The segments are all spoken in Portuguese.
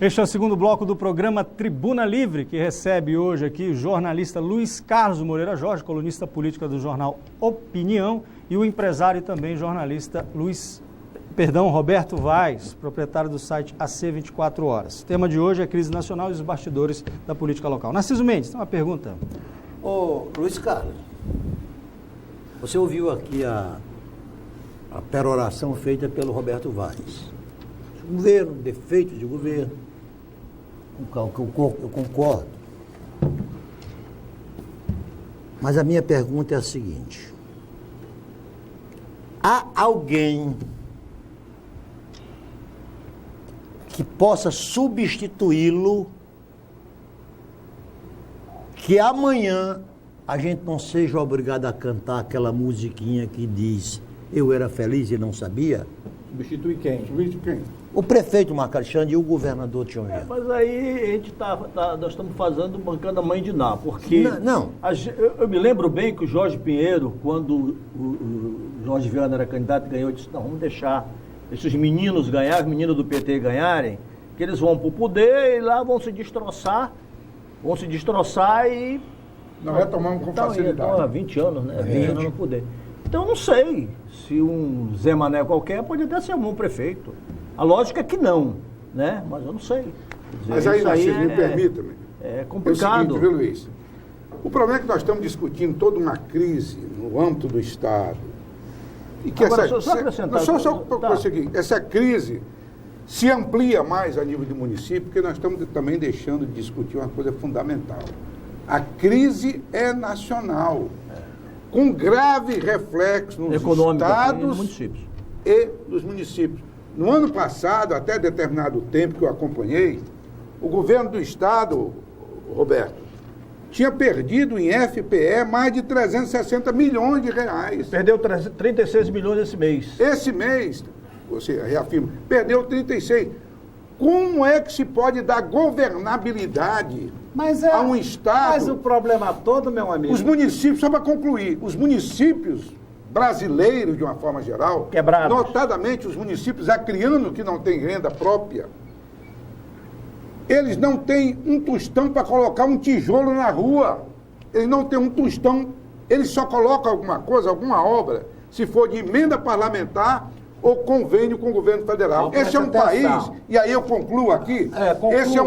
Este é o segundo bloco do programa Tribuna Livre, que recebe hoje aqui o jornalista Luiz Carlos Moreira Jorge, colunista política do jornal Opinião, e o empresário e também jornalista Roberto Vaz, proprietário do site AC 24 Horas. O tema de hoje é a crise nacional e os bastidores da política local. Narciso Mendes, tem uma pergunta. Ô, Luiz Carlos, você ouviu aqui a peroração feita pelo Roberto Vaz. Governo, defeito de governo. Eu concordo. Mas a minha pergunta é a seguinte: há alguém que possa substituí-lo, que amanhã a gente não seja obrigado a cantar aquela musiquinha que diz "Eu era feliz e não sabia"? Substitui quem? Substitui quem? O prefeito Marco Alexandre e o governador Tião José. Mas aí a gente nós estamos bancando a mãe de Ná, porque Não. Eu me lembro bem que o Jorge Pinheiro, quando o Jorge Viana era candidato, ganhou, disse: não, vamos deixar esses meninos ganhar, os meninos do PT ganharem, que eles vão para o poder e lá vão se destroçar e... Não retomamos com facilidade. Então, há 20 anos, né? 20 anos no poder. Então, eu não sei se um Zé Mané qualquer pode até ser um bom prefeito. A lógica é que não, né? Mas eu não sei. Mas aí, Narciso, me permita-me. É complicado. É o seguinte, viu, Luiz? O problema é que nós estamos discutindo toda uma crise no âmbito do Estado. E que agora, só acrescentar... Só para conseguir. Essa crise se amplia mais a nível de município, porque nós estamos também deixando de discutir uma coisa fundamental. A crise é nacional, com grave reflexo nos estados e nos municípios. No ano passado, até determinado tempo que eu acompanhei, o governo do estado, Roberto, tinha perdido em FPE mais de 360 milhões de reais. Perdeu 36 milhões esse mês. Esse mês, você reafirma, perdeu 36. Como é que se pode dar governabilidade a um Estado? Mas o problema todo, meu amigo... Os municípios, só para concluir, os municípios brasileiros, de uma forma geral, quebrados, notadamente os municípios acrianos que não têm renda própria, eles não têm um tostão para colocar um tijolo na rua. Eles não têm um tostão, eles só colocam alguma coisa, alguma obra, se for de emenda parlamentar ou convênio com o governo federal. Esse é um país, e aí eu concluo aqui, esse é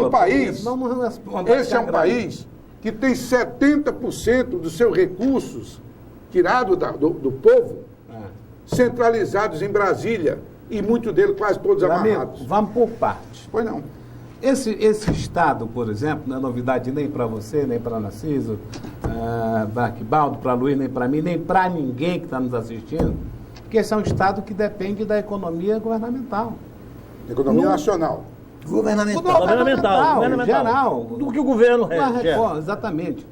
um país que tem 70% dos seus recursos tirados do povo, centralizados em Brasília, e muitos deles quase todos amarrados. Amigo, vamos por partes. Pois não. Esse Estado, por exemplo, não é novidade nem para você, nem para Narciso, Barquibaldo, para Luiz, nem para mim, nem para ninguém que está nos assistindo, porque esse é um Estado que depende da economia governamental. Economia nacional. Governamental. Geral. Do que o governo gera. Exatamente.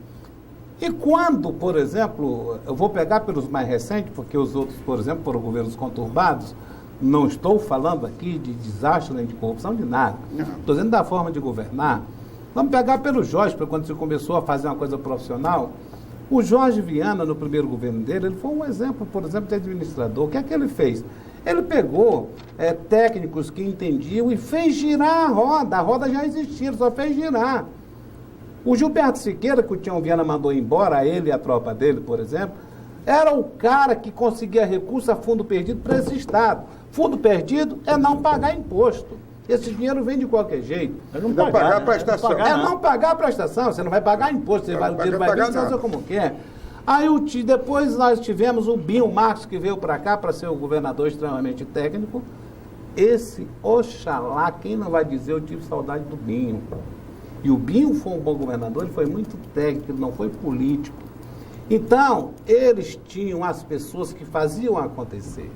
E quando, por exemplo, eu vou pegar pelos mais recentes, porque os outros, por exemplo, foram governos conturbados, não estou falando aqui de desastre nem de corrupção, de nada. Estou dizendo da forma de governar. Vamos pegar pelo Jorge, quando você começou a fazer uma coisa profissional. O Jorge Viana, no primeiro governo dele, ele foi um exemplo, por exemplo, de administrador. O que é que ele fez? Ele pegou técnicos que entendiam e fez girar a roda já existia, ele só fez girar. O Gilberto Siqueira, que o Tião Viana mandou embora, ele e a tropa dele, por exemplo, era o cara que conseguia recurso a fundo perdido para esse Estado. Fundo perdido é não pagar imposto. Esse dinheiro vem de qualquer jeito. É não pagar a prestação. Não pagar a prestação, você não vai pagar imposto, o dinheiro vai vir, você usa como quer. Aí depois nós tivemos o Binho Marcos, que veio para cá para ser um governador extremamente técnico. Esse, oxalá, quem não vai dizer, eu tive saudade do Binho. E o Binho foi um bom governador, ele foi muito técnico, ele não foi político. Então, eles tinham as pessoas que faziam acontecer.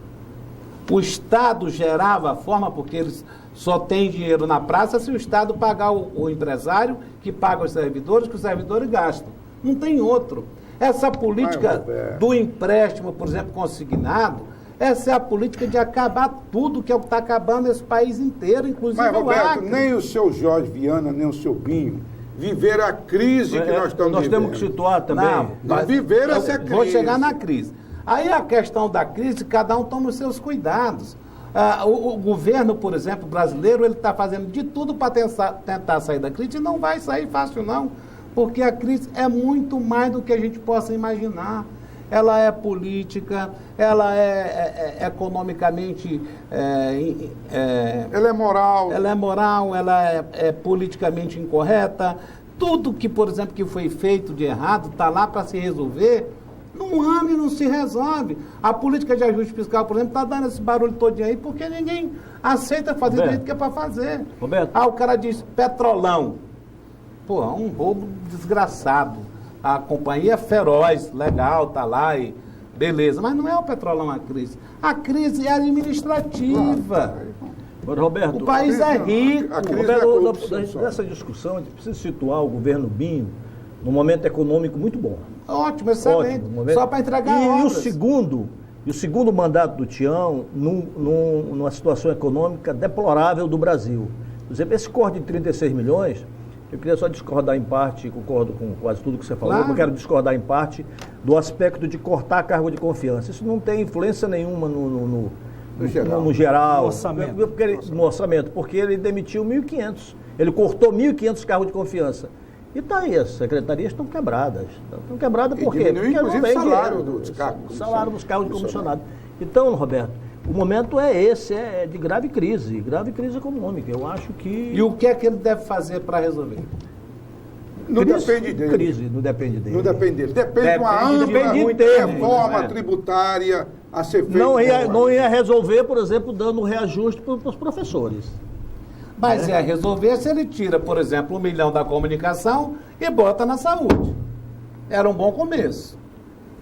O Estado gerava a forma, porque eles só têm dinheiro na praça se o Estado pagar o empresário, que paga os servidores, que os servidores gastam. Não tem outro. Essa política do empréstimo, por exemplo, consignado, essa é a política de acabar tudo, que é o que está acabando esse país inteiro, inclusive o Roberto, Acre. Nem o seu Jorge Viana, nem o seu Binho viveram a crise que nós estamos vivendo. Nós temos que situar também. Não viveram essa crise. Vou chegar na crise. Aí a questão da crise, cada um toma os seus cuidados. O governo, por exemplo, brasileiro, ele está fazendo de tudo para tentar sair da crise, e não vai sair fácil não, porque a crise é muito mais do que a gente possa imaginar. Ela é política, ela é economicamente... ela é moral. Ela é moral, ela é politicamente incorreta. Tudo que, por exemplo, que foi feito de errado está lá para se resolver. Num ano e não se resolve. A política de ajuste fiscal, por exemplo, está dando esse barulho todinho aí porque ninguém aceita fazer do jeito que é para fazer. Roberto. O cara diz, Petrolão. Pô, é um roubo desgraçado. A companhia é feroz, legal, tá lá e beleza. Mas não é o Petrolão a crise. A crise é administrativa. Agora, Roberto, O país é rico. A crise Roberto, é a corrupção só. nessa discussão, a gente precisa situar o governo Binho num momento econômico muito bom. Ótimo, excelente. Ótimo, momento. Só para entregar E obras. o segundo mandato do Tião numa situação econômica deplorável do Brasil. Por exemplo, esse corte de 36 milhões, eu queria só discordar em parte, concordo com quase tudo que você falou, Claro. mas quero discordar em parte do aspecto de cortar a cargo de confiança. Isso não tem influência nenhuma no geral. No orçamento. No orçamento, porque ele demitiu 1.500. Ele cortou 1.500 cargos de confiança. E está aí, as secretarias estão quebradas. Estão quebradas por quê? diminuiu, Porque não inclusive, tem o salário dinheiro. dos cargos O salário dos cargos de comissionado. Então, Roberto, o momento é esse, é de grave crise econômica. Eu acho que... E o que é que ele deve fazer para resolver? Não depende dele. Crise, não depende dele. Não depende dele. Depende de uma ampla de termos, reforma né? tributária a ser feita. Não ia resolver, por exemplo, dando reajuste para os professores. Mas é resolver se ele tira, por exemplo, 1 milhão da comunicação e bota na saúde. Era um bom começo.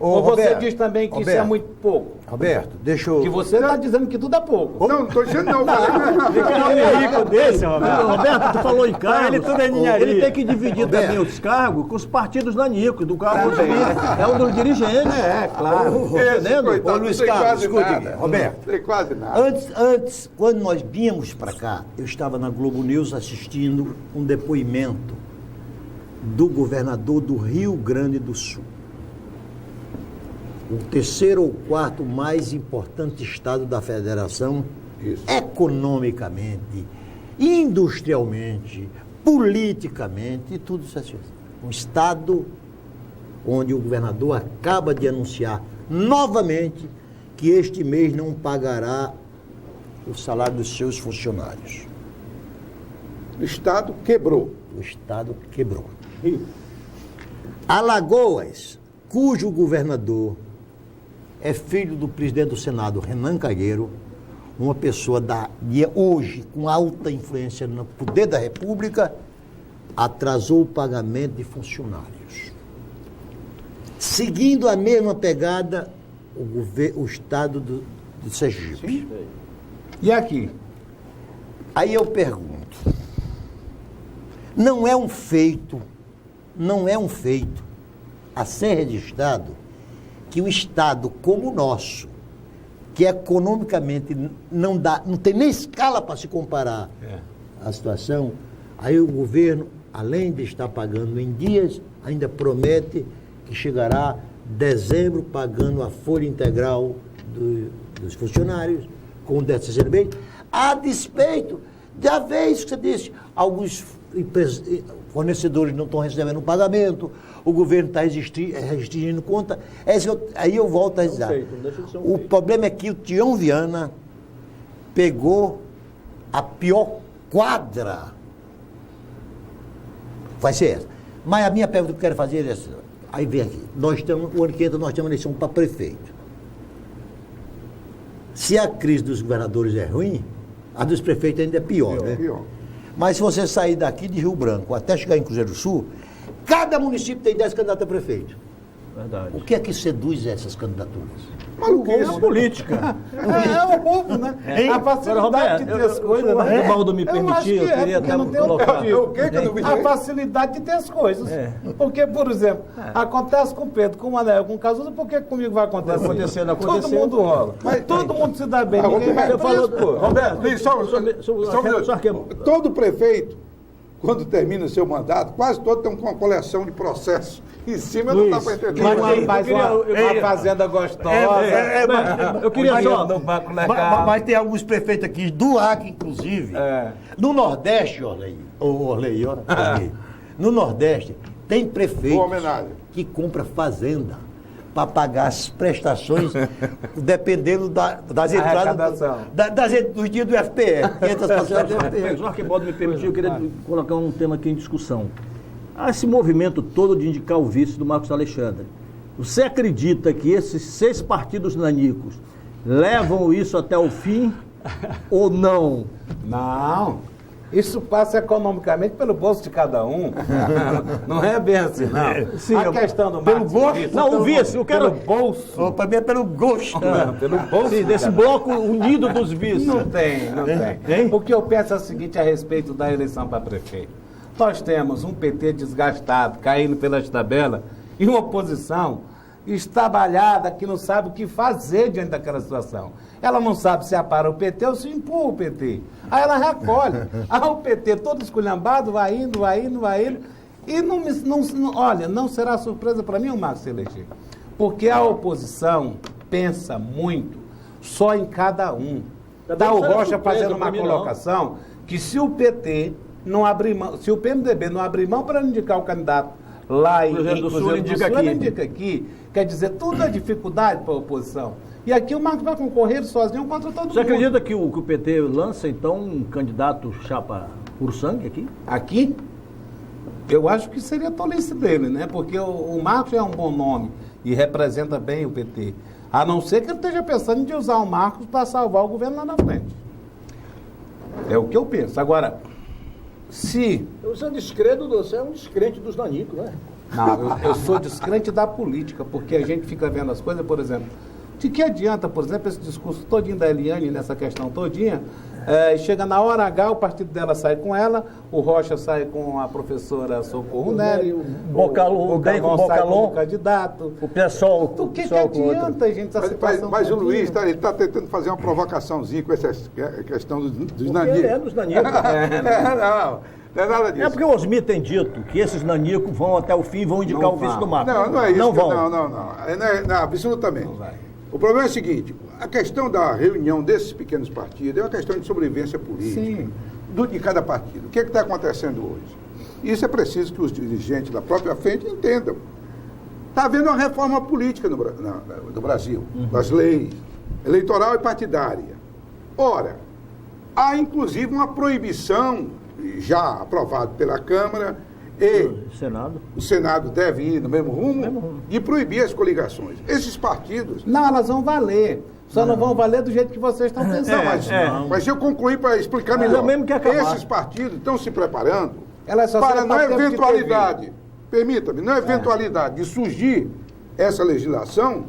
Ou você Roberto, diz também que isso é muito pouco? Roberto, deixa eu... Que você está dizendo que tudo é pouco. Não estou dizendo não. Rico desse, Roberto. Roberto, tu falou em cargos. Ele tudo é ninharia. Ele tem que dividir Roberto. também os cargos com os partidos nanicos, do cargo é um dos dirigentes. É, claro. Entendendo? Ô, Luiz Carlos, escute aqui, Roberto. Tem quase nada. Antes, quando nós vínhamos para cá, eu estava na Globo News assistindo um depoimento do governador do Rio Grande do Sul. O terceiro ou quarto mais importante estado da federação, Isso. economicamente, industrialmente, politicamente e tudo isso assim. Um estado onde o governador acaba de anunciar novamente que este mês não pagará o salário dos seus funcionários. O Estado quebrou. O estado quebrou. Alagoas, cujo governador é filho do presidente do Senado, Renan Calheiro, uma pessoa hoje com alta influência no poder da República, atrasou o pagamento de funcionários. Seguindo a mesma pegada, o estado do Sergipe. E aqui? Aí eu pergunto, não é um feito a ser registrado que um estado como o nosso, que economicamente não tem nem escala para se comparar a situação, aí o governo, além de estar pagando em dias, ainda promete que chegará dezembro pagando a folha integral dos funcionários, com o 13º, a despeito da vez que você disse, alguns fornecedores não estão recebendo o pagamento, o governo está restringindo conta. Aí eu volto a dizer. O problema é que o Tião Viana pegou a pior quadra. Vai ser essa. Mas a minha pergunta que eu quero fazer é essa. Aí vem aqui. O ano que entra nós temos eleição para prefeito. Se a crise dos governadores é ruim, a dos prefeitos ainda é pior, né? Pior. Mas se você sair daqui de Rio Branco até chegar em Cruzeiro do Sul, cada município tem 10 candidatos a prefeito. Verdade. O que é que seduz essas candidaturas? É política. É o roubo, né? A facilidade de ter as coisas, né? Se o Baldo me Eu permitir, acho que eu queria porque até não tem colocar. outro O que que eu não me A facilidade de ter as coisas. É. Porque, por exemplo, acontece com o Pedro, com o Manel, com o Cazuza, por que comigo vai acontecer? Vai acontecer, não Todo aconteceu. mundo rola. Mas todo mundo se dá bem, ninguém vai Roberto, preso, pô. Roberto, só um minuto. Todo prefeito quando termina o seu mandato, quase todos estão com uma coleção de processos em cima, Luiz, não dá para entender. Mas uma fazenda gostosa. Eu queria só... no banco legal. Mas tem alguns prefeitos aqui do Acre, inclusive. No Nordeste, Orley, no Nordeste, tem Boa prefeitos homenagem. que compra fazenda para pagar as prestações, dependendo das entradas dos dias do FPE. 500% do FPE. Se o Arquibaldo me permitir, eu queria colocar um tema aqui em discussão. Há esse movimento todo de indicar o vice do Marcos Alexandre. Você acredita que esses 6 partidos nanicos levam isso até o fim ou não? Não. Isso passa economicamente pelo bolso de cada um. Não é bem assim, não. Sim, a questão do Marcos... Não, o vice, eu quero... Pelo bolso. Para mim é pelo gosto. Pelo bolso. Sim, desse bloco unido dos vices. Não tem. Hein? O que eu penso é o seguinte a respeito da eleição para prefeito. Nós temos um PT desgastado, caindo pelas tabelas, e uma oposição estabalhada que não sabe o que fazer diante daquela situação. Ela não sabe se apara o PT ou se empurra o PT. Aí ela recolhe. O PT todo esculhambado, vai indo. E não será surpresa para mim o Marcos se eleger. Porque a oposição pensa muito só em cada um. Está o Rocha fazendo uma colocação que se o PT não abrir mão, se o PMDB não abrir mão para indicar o candidato lá em Cruzeiro do Sul, indica aqui, quer dizer, tudo é dificuldade para a oposição. E aqui o Marcos vai concorrer sozinho contra todo mundo. Você acredita que o PT lança, então, um candidato chapa por sangue aqui? Aqui? Eu acho que seria tolice dele, né? Porque o Marcos é um bom nome e representa bem o PT. A não ser que ele esteja pensando em usar o Marcos para salvar o governo lá na frente. É o que eu penso. Agora, se... Você é um descrente dos nanicos, né? Não, eu sou descrente da política, porque a gente fica vendo as coisas, por exemplo, de que adianta, por exemplo, esse discurso todinho da Eliane, nessa questão todinha, chega na hora H, o partido dela sai com ela, o Rocha sai com a professora Socorro Nery, o Bocalon sai como candidato. O pessoal... O que adianta, gente, essa situação? Mas o Luiz ele está tentando fazer uma provocaçãozinha com essa questão dos nanicos. É dos nanicos. Não é nada disso. É porque o Osmir tem dito que esses nanicos vão até o fim e vão indicar o vice do Marcos. Não é isso. Não vão. Não, absolutamente. O problema é o seguinte, a questão da reunião desses pequenos partidos é uma questão de sobrevivência política. Sim. De cada partido. O que está acontecendo hoje? Isso é preciso que os dirigentes da própria frente entendam. Está havendo uma reforma política no Brasil, das leis, eleitoral e partidária. Ora, há inclusive uma proibição, já aprovada pela Câmara, e o Senado deve ir no mesmo rumo, de proibir as coligações. Esses partidos... Não, elas vão valer. Só não vão valer do jeito que vocês estão pensando. Mas eu concluí para explicar melhor. Mesmo que acabar. Esses partidos estão se preparando Só para, na tempo de eventualidade, permita-me, na eventualidade de surgir essa legislação,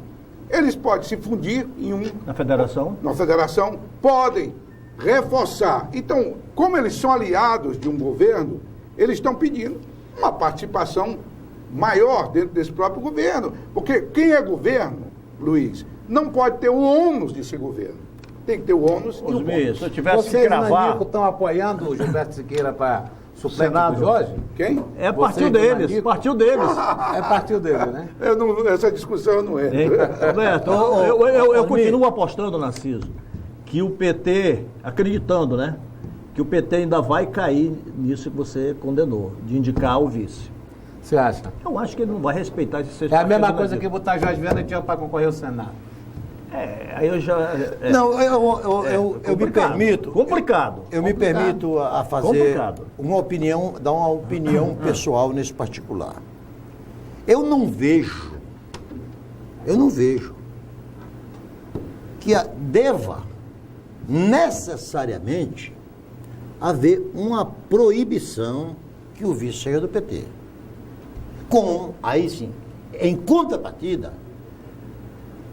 eles podem se fundir em na federação, podem reforçar. Então, como eles são aliados de um governo, eles estão pedindo uma participação maior dentro desse próprio governo. Porque quem é governo, Luiz, não pode ter o ônus de ser governo. Tem que ter o ônus e o bônus. Se eu tivesse Vocês, que gravar... Nanico, estão apoiando o Gilberto Siqueira para suplente do Jorge? Quem? É partiu deles. É partiu dele, né? Essa discussão eu não é. Roberto, eu continuo apostando, Narciso, que o PT, acreditando, né? Que o PT ainda vai cair nisso que você condenou, de indicar o vice. Você acha? Eu acho que ele não vai respeitar esses 6 É a mesma coisa que botar Jorge Viana para concorrer ao Senado. Aí eu já... Não, eu me permito... Complicado. Eu me permito a fazer uma opinião, dar uma opinião pessoal nesse particular. Eu não vejo que deva necessariamente haver uma proibição que o vice seja do PT. Aí sim, em contrapartida,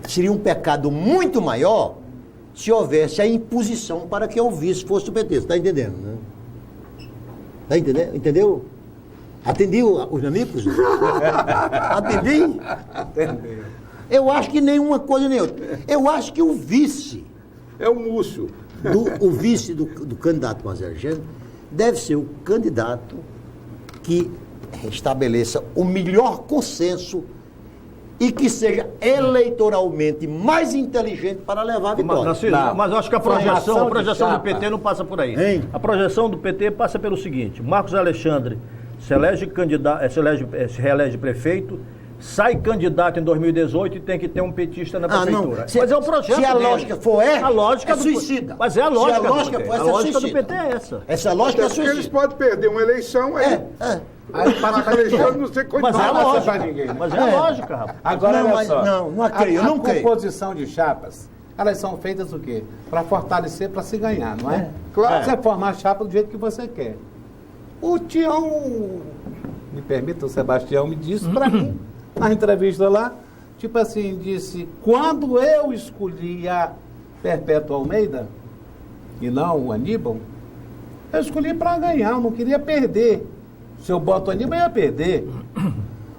seria um pecado muito maior se houvesse a imposição para que o vice fosse do PT. Você está entendendo, né? Está entendendo? Entendeu? Atendi os amigos? Atendi? Entendeu. Eu acho que nenhuma coisa nem outra. Eu acho que o vice... É o Múcio. O vice do candidato Marcos Alexandre deve ser o candidato que estabeleça o melhor consenso e que seja eleitoralmente mais inteligente para levar a vitória. Mas eu acho que a projeção do PT chapa não passa por aí. Hein? A projeção do PT passa pelo seguinte: Marcos Alexandre se elege candidato, se reelege prefeito, sai candidato em 2018 e tem que ter um petista na prefeitura. Mas é o projeto se a dele. lógica for a lógica é suicida. Mas é a lógica, se a lógica for a essa, lógica é do PT é essa. Essa lógica é Porque eles suicida. podem perder uma eleição aí. Aí passa Marcos Alexandre não sei Mas é a Não passa lógica. pra ninguém, né? Mas é a lógica, rapaz. Agora, Não, olha mas só. não creio, eu não creio. A composição de chapas, elas são feitas o quê? Para fortalecer, para se ganhar, não é? Claro. Você formar a chapa do jeito que você quer. O Tião, me permita, o Sebastião me disse para mim, na entrevista lá, tipo assim, disse, quando eu escolhi a Perpétua Almeida, e não o Aníbal, eu escolhi para ganhar, eu não queria perder. Se eu boto o Aníbal, eu ia perder.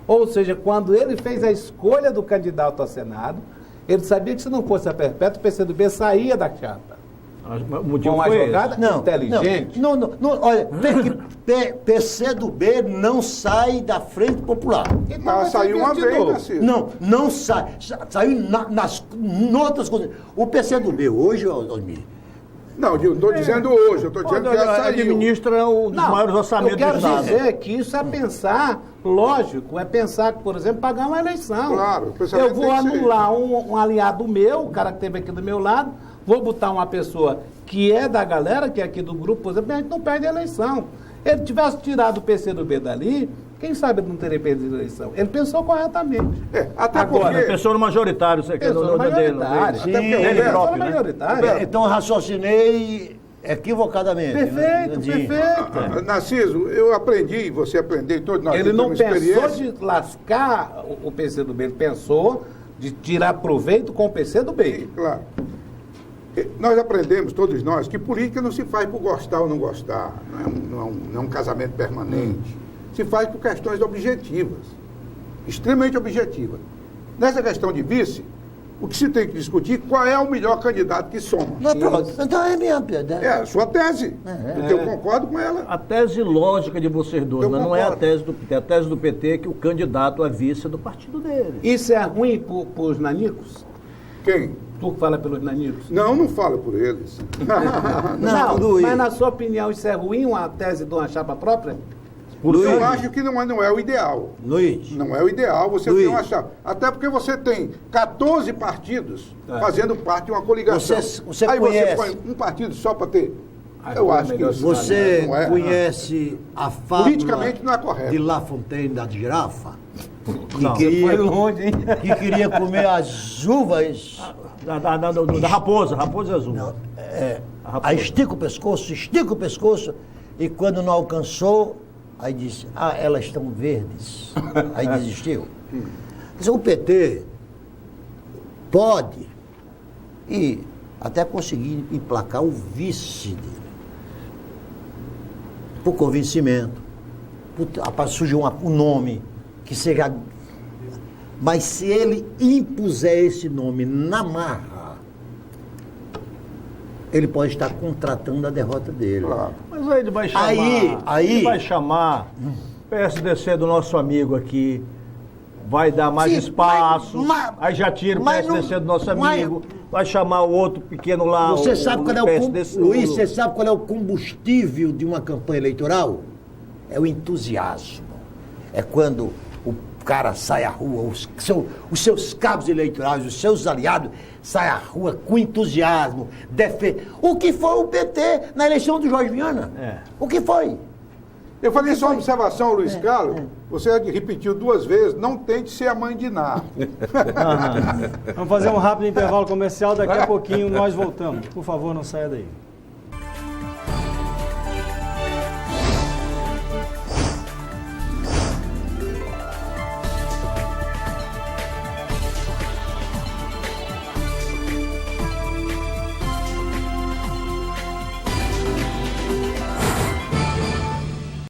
Ou seja, quando ele fez a escolha do candidato a Senado, ele sabia que se não fosse a Perpétua, o PCdoB saía da chapa. O motivo Com uma foi jogada inteligente. Não, olha, PCdoB não sai da Frente Popular. Então Mas vai saiu ser uma de vez, novo. Narciso. Não sai. Saiu em outras coisas. O PCdoB hoje, Osmir, Não, eu estou dizendo hoje, eu estou dizendo que já saiu. Administra um dos maiores orçamentos eu quero do Estado. dizer que isso é pensar, lógico, é pensar, por exemplo, pagar uma eleição. Claro, o pensamento eu vou tem que ser anular um aliado meu, o cara que esteve aqui do meu lado, vou botar uma pessoa que é da galera, que é aqui do grupo, por exemplo, a gente não perde a eleição. Ele tivesse tirado o PCdoB dali, quem sabe ele não teria perdido a eleição. Ele pensou corretamente. Até Agora, porque... Pensou no majoritário, você quer Pensou no majoritário. Sim, Até porque ele ele pensou próprio, no né? majoritário. então eu raciocinei equivocadamente. Perfeito, Entendi. perfeito. Narciso, eu aprendi, você aprendeu, todos nós Ele não temos pensou experiência. de lascar o PCdoB, ele pensou de tirar proveito com o PCdoB. Claro. Nós aprendemos, todos nós, que política não se faz por gostar ou não gostar, não é um casamento permanente. Se faz por questões objetivas, extremamente objetivas. Nessa questão de vice, o que se tem que discutir qual é o melhor candidato que soma. Mas pronto, então é minha piada. É a sua tese, porque eu concordo com ela. A tese lógica de vocês dois, Eu mas não é a concordo. tese do PT. A tese do PT é que o candidato a vice é do partido dele. Isso é ruim para os nanicos? Quem? Tu que fala pelos nanicos? Não falo por eles. Não, Luiz. Mas na sua opinião isso é ruim, uma tese de uma chapa própria? Eu acho que não é o ideal. Luiz, Não é o ideal você Luiz. ter uma chapa. Até porque você tem 14 partidos fazendo parte de uma coligação. Você Aí conhece- você põe um partido só para ter. Aí Eu é acho que melhor isso você não é. conhece a fábula Politicamente não é correto. de La Fontaine da girafa? Não. queria, Foi longe, hein? que queria comer as uvas. Da raposa azul. A raposa. Aí estica o pescoço, e quando não alcançou, aí disse, elas estão verdes. Aí desistiu. Mas o PT pode e até conseguir emplacar o vice dele. Por convencimento, para surgir um nome que seja... Mas se ele impuser esse nome na marra, ele pode estar contratando a derrota dele. Claro. Mas aí ele vai chamar. Aí- Ele vai chamar PSDC do nosso amigo aqui. Vai dar mais Sim, espaço. mas- aí já tira o mas PSDC não- do nosso mas- amigo. Vai chamar o outro pequeno lá. Você sabe qual é o PSDC, Luiz, você sabe qual é o combustível de uma campanha eleitoral? É o entusiasmo. É quando o cara sai à rua, os seus cabos eleitorais, os seus aliados saem à rua com entusiasmo, o que foi o PT na eleição do Jorge Viana? É. O que foi? Eu falei só uma observação, Luiz Carlos. Você repetiu 2 vezes, não tente ser a mãe de Ná. Vamos fazer um rápido intervalo comercial, daqui a pouquinho nós voltamos. Por favor, não saia daí.